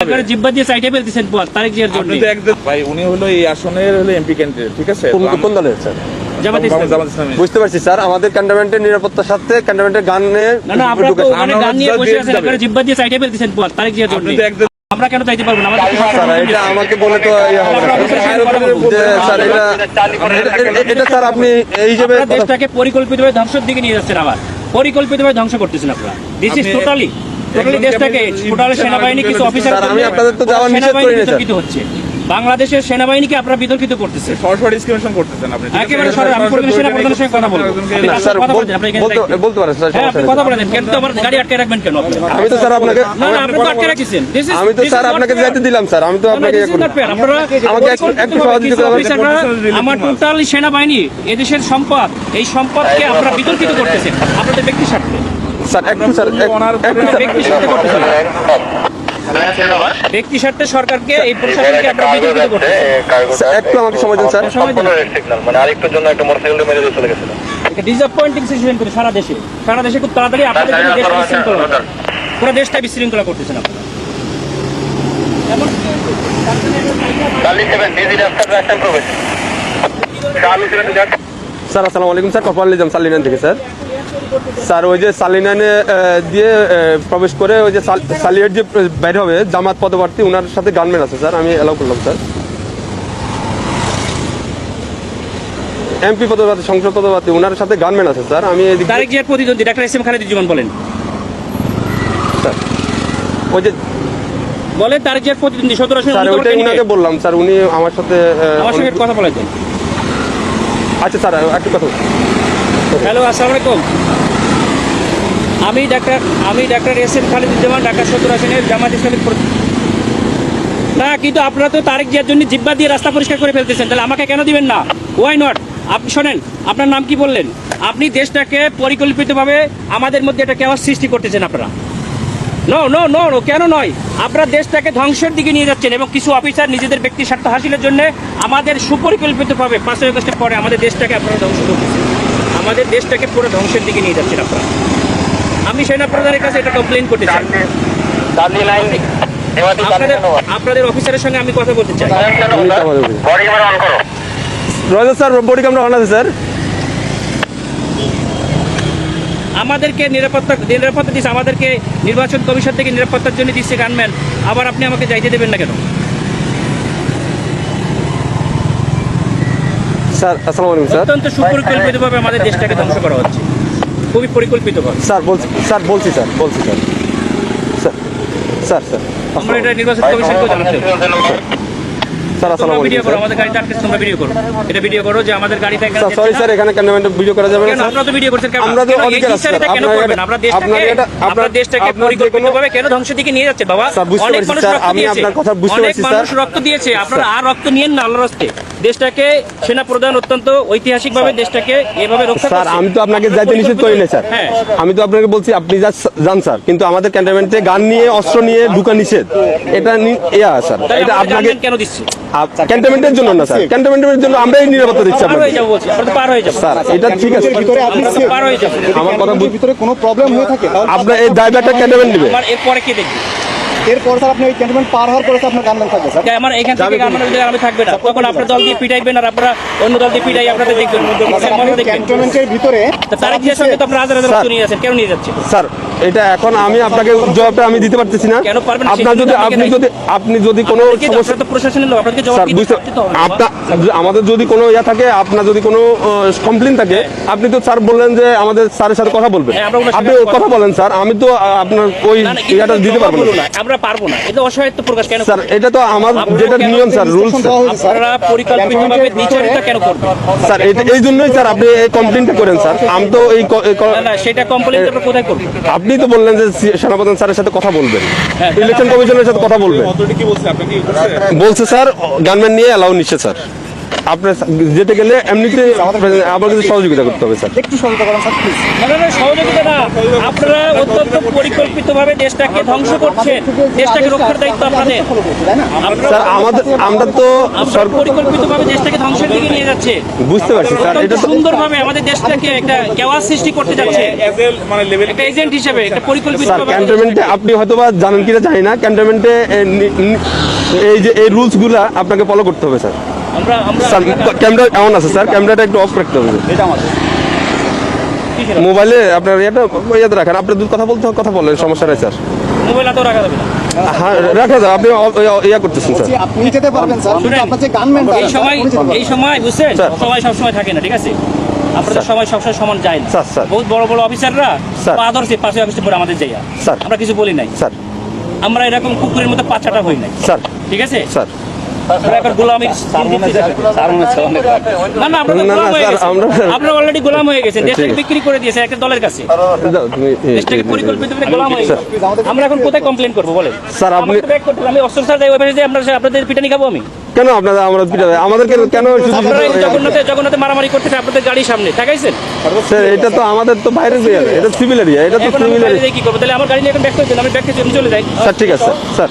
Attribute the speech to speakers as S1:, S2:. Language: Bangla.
S1: জিব্বা দিয়ে সাইডে ফেলতেছেন পর তারেক জিয়ার জন্য।
S2: আপনি তো একদম ভাই, উনি হলো এই আসনের হলো এমপি ক্যান্ডিডেট, ঠিক আছে?
S3: কোন দলের স্যার?
S1: জামাত ইসলামী।
S2: জামাত ইসলামী।
S3: বুঝতে পারছি স্যার, আমাদের ক্যান্টনমেন্টের নিরাপত্তার সাথে ক্যান্টনমেন্টের গানে
S1: না না, আপনারা তো ওখানে গান নিয়ে বসে আছেন, আপনারা জিব্বা দিয়ে সাইডে ফেলতেছেন পর তারেক জিয়ার জন্য।
S2: আপনি তো একদম
S1: আমরা কেন চাইতে পারবো না? আমাদের
S3: স্যার এটা আমাকে বলে তো ইয়ে হবে না। যে স্যার এটা স্যার আপনি এই হিসেবে
S1: আপনারা দেশটাকে পরিকল্পিতভাবে ধ্বংসের দিকে নিয়ে যাচ্ছেন, আবার পরিকল্পিতভাবে ধ্বংস করতেছেন আপনারা। দিস ইজ টোটালি দেশটাকে টোটাল সেনাবাহিনী কিছু অফিসার
S3: স্যার আমি আপনাদের তো যাওয়া নিষেধ করি না স্যার।
S1: বিতর্কিত হচ্ছে, বাংলাদেশের সেনাবাহিনীকে আপনারা বিতর্কিত করতেছেন
S2: সরাসরি ডিসক্রিমিনেশন করতেছেন আপনি, ঠিক আছে?
S1: একেবারে সরাসরি। আমি প্রথমে সেনা প্রধানের সঙ্গে কথা বলবো।
S3: না স্যার বলতে পারেন স্যার,
S1: হ্যাঁ, আপনি কথা বলে দেন। কেন তো আমার গাড়ি আটকে রাখবেন কেন আপনি?
S3: আমি তো স্যার আপনাকে
S1: না না, আপনি তো আটকে রাখছেন।
S3: আমি তো স্যার আপনাকে যাইতে দিলাম স্যার, আমি তো আপনাকে আমাকে একটু সহযোগিতা করবেন।
S1: আমার টোটাল সেনাবাহিনী এদেশের সম্পদ, এই সম্পদকে আপনারা বিতর্কিত করতেছেন আপনাদের ব্যক্তি স্বার্থে।
S3: স্যার একটু স্যার
S1: ব্যক্তি স্বার্থে করতেছেন, ব্যক্তি স্বার্থে সরকারকে এই প্রশাসনকে আপনারা বিতর্কিত করতেছেন।
S3: একটু আমাকে সময় দিন স্যার।
S1: সময় দিন।
S4: মানে আরেকটার জন্য একটা মোটরসাইকেল মেরে দিয়ে চলে গেছিল।
S1: একটা ডিসঅ্যাপয়েন্টিং সিচুয়েশন করে সারা দেশে খুব তাড়াতাড়ি আপনাদের জন্য দেশটা বিশৃঙ্খলা হবে। পুরো দেশটা বিশৃঙ্খলা করতেছেন আপনারা। এমন
S3: স্যার আসসালামু আলাইকুম স্যার, কপাল নিজাম সালিনান থেকে স্যার। স্যার ওই যে সালিনানে দিয়ে প্রবেশ করে ওই যে সালিয়ার যে বাইর হবে জামাত পদপ্রার্থী, ওনার সাথে গানম্যান আছে স্যার, আমি অ্যালাউ করলাম স্যার। এমপি পদপ্রার্থী, সংসদ পদপ্রার্থী, ওনার সাথে গানম্যান আছে স্যার। আমি
S1: তারেক জিয়ার প্রতিদ্বন্দ্বী ডাক্তার এস এম খালেদুজ্জামান বলেন
S3: স্যার ওই যে
S1: বলেন তারেক জিয়ার প্রতিদ্বন্দ্বী 17
S3: স্যার ওইটাই ওনাকে বললাম স্যার, উনি আমার সাথে
S1: কথা বলে দেন।
S3: আচ্ছা স্যার একটু কথা।
S1: হ্যালো, আসসালামু আলাইকুম। আমি doctor S M Khaleduzzaman, Dhaka 17 আসনের জামাত ইসলামী। না, কিন্তু আপনারা তো তারেক জিয়ার জন্য জিব্বা দিয়ে রাস্তা পরিষ্কার করে ফেলতেছেন, তাহলে আমাকে কেন দিবেন না? Why not? আপনি শোনেন, আপনার নাম কি বললেন? আপনি দেশটাকে পরিকল্পিতভাবে আমাদের মধ্যে একটা কেওয়াস সৃষ্টি করতেছেন আপনারা। নো নো নো নো, কেন নয়? আপনারা দেশটাকে ধ্বংসের দিকে নিয়ে যাচ্ছেন এবং কিছু অফিসার নিজেদের ব্যক্তি স্বার্থ হাসিলের জন্য আমাদের সুপরিকল্পিতভাবে 5 আগস্টের পরে আমাদের দেশটাকে আপনারা ধ্বংস করতেছেন, আমাদের দেশটাকে পুরো ধ্বংসের দিকে নিয়ে যাচ্ছেন আপনারা। আমি সেনা প্রধানের কাছে এটা কমপ্লেন করতে চাই। আপনাদের অফিসারের সঙ্গে আমি কথা বলতে চাই।
S3: রয়েছে স্যার, বডি ক্যামেরা অন আছে স্যার।
S1: আমাদেরকে নিরাপত্তা দিচ্ছে, আমাদেরকে নির্বাচন কমিশন থেকে নিরাপত্তার জন্য দিচ্ছে গানম্যান, আবার আপনি আমাকে যাইতে দেবেন না কেন?
S3: স্যার আসসালামু আলাইকুম স্যার।
S1: অত্যন্ত সুপরিকল্পিতভাবে আমাদের দেশটাকে ধ্বংস করা হচ্ছে, খুবই পরিকল্পিতভাবে।
S3: স্যার বলছি স্যার স্যার
S1: আমরা এটা নির্বাচন কমিশনকে জানাতে হবে।
S3: স্যার আসসালামু
S1: ভিডিও
S3: আলাইকুম
S1: করো, আমাদের গাড়িতে আটকে তোমরা ভিডিও করো, এটা ভিডিও করো যে আমাদের গাড়িতে
S3: স্যার। সরি স্যার, এখানে ক্যান্টনমেন্টে ভিডিও করা যাবে না স্যার।
S1: আপনারা তো ভিডিও করছেন কেন?
S3: আমরা তো অধিকার আছে স্যার।
S1: আপনারা দেশটাকে পরিকল্পিতভাবে কেন ধ্বংসের দিকে নিয়ে যাচ্ছে বাবা? অনেক মানুষ রক্ত দিয়েছে,
S3: আপনার কথা বুঝতে পারছি স্যার।
S1: মানুষ রক্ত দিয়েছে, আপনারা আর রক্ত নিয়েন না আল্লাহর রাস্তে। দেশটাকে সেনা প্রধান অত্যন্ত ঐতিহাসিকভাবে দেশটাকে এভাবে রক্ষা
S3: স্যার
S1: করছে।
S3: আমি তো আপনাকে যাইতে নিষেধ করি না স্যার।
S1: হ্যাঁ,
S3: আমি তো আপনাকে বলছি আপনি যান স্যার, কিন্তু আমাদের ক্যান্টনমেন্টে গান নিয়ে অস্ত্র নিয়ে ঢুকা নিষেধ, এটা স্যার।
S1: তাহলে
S3: এটা
S1: আমাদের
S3: আপনাকে
S1: গানম্যান কেন দিচ্ছে?
S3: ক্যান্টনমেন্টের জন্য না স্যার, ক্যান্টনমেন্টের জন্য আমরাই নিরাপত্তা দিচ্ছি
S1: পার হয়ে
S3: আপনাকে
S1: যাবো বলছি, আমরা তো পার হয়ে যাবো
S3: স্যার। এটা ঠিক আছে,
S5: ভিতরে আপনি
S1: আমরা তো পার হয়ে যাবো।
S3: আমার কথা
S5: ভিতরে কোনো প্রবলেম হয়ে থাকে তাহলে
S3: আপনার এই ড্রাইভারটা ক্যান্টনমেন্ট নেবে।
S1: আমার এরপরে কে দেখবে?
S5: এরপর স্যার আপনি ওই ক্যান্টনমেন্ট পার হওয়ার পরে আপনার গানম্যান থাকবে স্যার।
S1: আমার এখান থেকে গানম্যানের আমি থাকবে না, তখন আপনার দল দিয়ে পিটাইবেন আর আপনারা অন্য দল দিয়ে পিটাই আপনাদের দেখবেন, দেখবেন।
S5: ক্যান্টনমেন্টের ভিতরে
S1: তারেক জিয়ার সঙ্গে তো আপনারা হাজার হাজার রক্ত নিয়ে যাচ্ছেন, কেন নিয়ে যাচ্ছে?
S3: স্যার এটা এখন আমি আপনাকে জবাবটা আমি দিতে পারতেছি না।
S1: কেন পারবেন না?
S3: আপনি যদি কোনো সমস্যা
S1: তো প্রশাসনের লোক, আপনাদেরকে জবাব
S3: স্যার
S1: দিতে
S3: বুঝতে
S1: তো হবে।
S3: আমাদের যদি কোনো ইয়া থাকে, আপনার যদি কোনো কমপ্লেন থাকে, আপনি তো স্যার বললেন যে আমাদের স্যারের সাথে কথা বলবেন,
S1: হ্যাঁ, আমরা ওনার
S3: আপনি
S1: সাথে
S3: কথা বলেন স্যার। আমি তো আপনার ওই
S1: না, না,
S3: ইয়াটা দিতে পারবো না
S1: আমরা পারবো না, এটা অসহায়ত্ব প্রকাশ কেন
S3: স্যার। এটা তো আমার যেটা নিয়ম স্যার, রুলস
S1: আপনারা পরিকল্পিতভাবে দ্বিচারিতা কেন করবেন?
S3: স্যার। এই জন্যই স্যার আপনি এই কমপ্লেনটা করেন স্যার। আমি তো
S1: না না, সেটা কমপ্লেন আপনারা কোথায় করবেন?
S3: আপনি তো বললেন যে সেনাপ্রধান স্যারের সাথে কথা বলবেন,
S1: হ্যাঁ,
S3: ইলেকশন কমিশনের সাথে কথা বলবেন।
S2: অথরিটি কি বলছে? আপনাকে কি বলছে?
S3: বলছে স্যার গানম্যান নিয়ে অ্যালাউ নিচ্ছে স্যার। আপনার যেতে গেলে এমনিতে আমার কাছে সহযোগিতা করতে হবে স্যার।
S5: একটু সহযোগিতা করেন স্যার প্লিজ।
S1: না, সহযোগিতা না, আপনারা অত্যন্ত পরিকল্পিতভাবে দেশটাকে ধ্বংস করছেন, দেশটাকে রক্ষার দায়িত্ব আপনাদের।
S5: তাই না?
S3: স্যার আমরা তো
S1: আপনারা পরিকল্পিতভাবে দেশটাকে ধ্বংসের দিকে নিয়ে যাচ্ছে,
S3: বুঝতে পারছি স্যার, এটা তো
S1: সুন্দরভাবে আমাদের দেশটাকে একটা কেওয়াস সৃষ্টি করতে যাচ্ছে,
S2: মানে লেভেল
S1: একটা এজেন্ট হিসেবে একটা পরিকল্পিত
S3: স্যার ক্যান্টনমেন্টে আপনি হয়তোবা জানেন কিনা জানি না, ক্যান্টনমেন্টে এই যে এই রুলসগুলো আপনাকে ফলো করতে হবে স্যার।
S1: আমরা
S3: স্যার ক্যামেরা এমন আছে স্যার, ক্যামেরাটা একটু অফ রাখতে হবে।
S5: এটা আমাদের
S3: মোবাইলে আপনার ইয়াতে রাখেন, আপনার কথা বলতে কথা বলেন, সমস্যা নেই স্যার।
S1: মোবাইল হাতেও রাখা যাবে না।
S3: হ্যাঁ রাখা যাবে, আপনি ইয়া করতেছেন স্যার।
S5: বলছি, আপনি যেতে পারবেন স্যার, কিন্তু আপনার যে গানম্যান
S1: এই সময় বুঝছেন,
S3: স্যার।
S1: সবাই সবসময় থাকে না, ঠিক আছে? আপনাদের
S3: স্যার।
S1: সময় সবসময় সমান যায় না।
S3: Sir, sir.
S1: বহুত বড় বড় অফিসাররা
S3: স্যার।
S1: আদর্শে পাশে অফিসে পরে আমাদের যাইয়া,
S3: স্যার।
S1: আমরা কিছু বলি নাই,
S3: স্যার
S1: আমরা এরকম কুকুরের মতো পাচাটা হই নাই,
S3: স্যার
S1: ঠিক আছে?
S3: স্যার
S1: আমরা এখন গোলামির না না, আমরা তো
S3: না, না,
S1: গোলাম হয়ে
S3: স্যার,
S1: গেছি।
S3: আমরা-
S1: আপনারা অলরেডি গোলাম হয়ে গেছেন, দেশটাকে
S3: ঠিক।
S1: বিক্রি করে দিয়েছে একটা দলের কাছে,
S3: দাও, তুমি
S1: দেশটাকে পরিকল্পিতভাবে গোলাম হয়ে
S3: স্যার।
S1: গেছে। আমরা এখন কোথায় কমপ্লেন করবো বলেন?
S3: স্যার, আপনি-
S1: আমাকে তো back করতে হবে। আমি অস্ত্র স্যার দেয় ওই যে আপনাদের পিটানি খাবো আমি?
S3: কেন আপনারা আমরা পিটাবে আমাদেরকে কেন শুধু
S1: আপনারা এই জগন্নাথে মারামারি করতে আপনাদের গাড়ির সামনে ঠেকাইছেন।
S3: স্যার এটা তো আমাদের তো বাইরের এরিয়া, এটা সিভিল এরিয়া, এটা তো
S1: এখন আমি
S3: সিভিল
S1: গাড়ি
S3: এরিয়া।
S1: দিয়ে কি করবো? তাহলে আমার গাড়ি নিয়ে এখন ব্যাক করে দেন, আমি ব্যাক করে চলে যাই।
S3: স্যার ঠিক আছে স্যার।